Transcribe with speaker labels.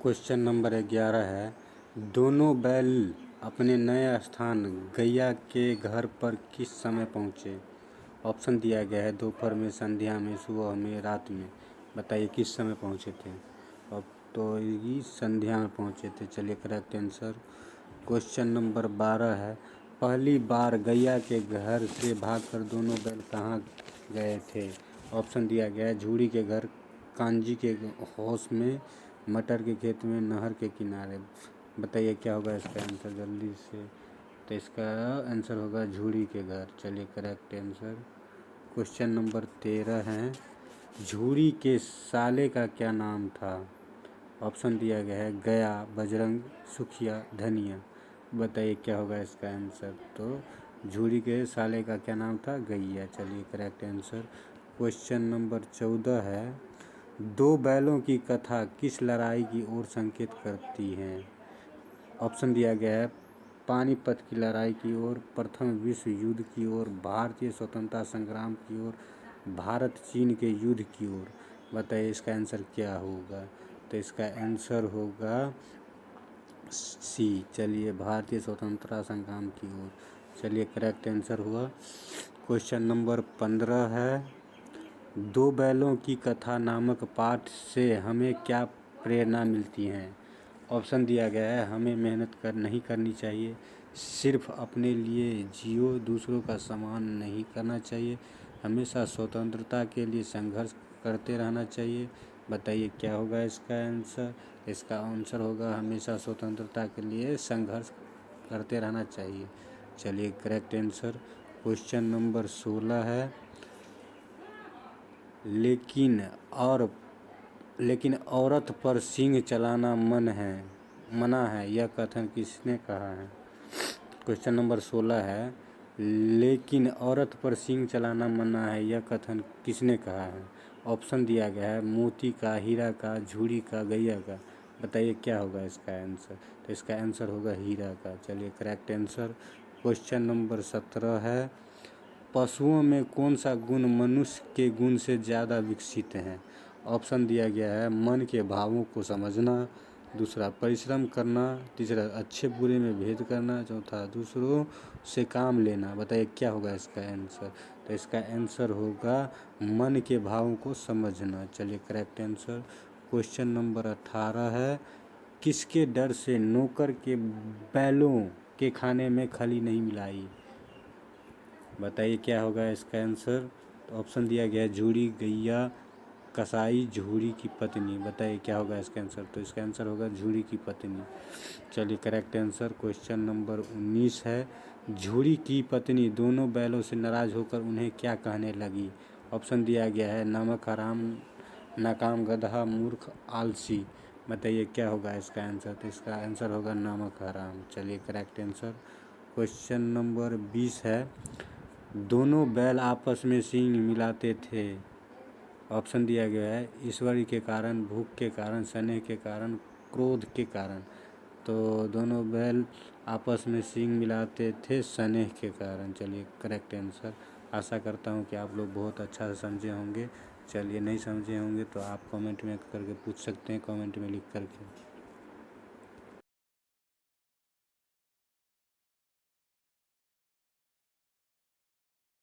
Speaker 1: Question number 11 है, दोनों बैल अपने नए स्थान गैया के घर पर किस समय पहुँचे? ऑप्शन दिया गया है दोपहर में, संध्या में, सुबह में, रात में। बताइए किस समय पहुँचे थे। अब तो ये संध्या में पहुँचे थे। चलिए करेक्ट आंसर। क्वेश्चन नंबर 12 है, पहली बार गैया के घर से भागकर दोनों बैल कहाँ गए थे? ऑप्शन दिया गया है झूड़ी के घर, कांजी के हौस में, मटर के खेत में, नहर के किनारे। बताइए क्या होगा इसका आंसर जल्दी से। तो इसका आंसर होगा झूड़ी के घर। चलिए करेक्ट आंसर। क्वेश्चन नंबर 13 है, झूड़ी के साले का क्या नाम था? ऑप्शन दिया गया है गया, बजरंग, सुखिया, धनिया। बताइए क्या होगा इसका आंसर। तो झूड़ी के साले का क्या नाम था? गैया। चलिए करेक्ट आंसर। क्वेश्चन नंबर 14 है, दो बैलों की कथा किस लड़ाई की ओर संकेत करती है? ऑप्शन दिया गया है पानीपत की लड़ाई की ओर, प्रथम विश्व युद्ध की ओर, भारतीय स्वतंत्रता संग्राम की ओर, भारत चीन के युद्ध की ओर। बताइए इसका आंसर क्या होगा। तो इसका आंसर होगा सी। चलिए भारतीय स्वतंत्रता संग्राम की ओर। चलिए करेक्ट आंसर हुआ। क्वेश्चन नंबर 15 है, दो बैलों की कथा नामक पाठ से हमें क्या प्रेरणा मिलती है? ऑप्शन दिया गया है हमें मेहनत नहीं करनी चाहिए, सिर्फ अपने लिए जियो, दूसरों का सम्मान नहीं करना चाहिए, हमेशा स्वतंत्रता के लिए संघर्ष करते रहना चाहिए। बताइए क्या होगा इसका आंसर। इसका आंसर होगा हमेशा स्वतंत्रता के लिए संघर्ष करते रहना चाहिए। चलिए करेक्ट आंसर। क्वेश्चन नंबर 16 है, लेकिन औरत पर सींग चलाना मना है, यह कथन किसने कहा है? क्वेश्चन नंबर 16 है, लेकिन औरत पर सींग चलाना मना है, यह कथन किसने कहा है? ऑप्शन दिया गया है मोती का, हीरा का, झूड़ी का, गैया का। बताइए क्या होगा इसका आंसर। तो इसका आंसर होगा हीरा का। चलिए करेक्ट आंसर। क्वेश्चन नंबर 17 है, पशुओं में कौन सा गुण मनुष्य के गुण से ज़्यादा विकसित है? ऑप्शन दिया गया है मन के भावों को समझना, दूसरा परिश्रम करना, तीसरा अच्छे बुरे में भेद करना, चौथा दूसरों से काम लेना। बताइए क्या होगा इसका आंसर। तो इसका आंसर होगा मन के भावों को समझना। चलिए करेक्ट आंसर। क्वेश्चन नंबर 18 है, किसके डर से नौकर के बैलों के खाने में खली नहीं मिलाई? बताइए क्या होगा इसका आंसर। तो ऑप्शन दिया गया है झूड़ी, गैया, कसाई, झूड़ी की पत्नी। बताइए क्या होगा इसका आंसर। तो इसका आंसर होगा झूड़ी की पत्नी। चलिए करेक्ट आंसर। क्वेश्चन नंबर 19 है, झूड़ी की पत्नी दोनों बैलों से नाराज होकर उन्हें क्या कहने लगी? ऑप्शन दिया गया है नमक हराम, नाकाम, गधा, मूर्ख, आलसी। बताइए क्या होगा इसका आंसर। तो इसका आंसर होगा नमक हराम। चलिए करेक्ट आंसर। क्वेश्चन नंबर 20 है, दोनों बैल आपस में सींग मिलाते थे। ऑप्शन दिया गया है ईश्वरी के कारण, भूख के कारण, स्नेह के कारण, क्रोध के कारण। तो दोनों बैल आपस में सींग मिलाते थे स्नेह के कारण। चलिए करेक्ट आंसर। आशा करता हूँ कि आप लोग बहुत अच्छा से समझे होंगे। चलिए नहीं समझे होंगे तो आप कमेंट में करके पूछ सकते हैं, कमेंट में लिख करके।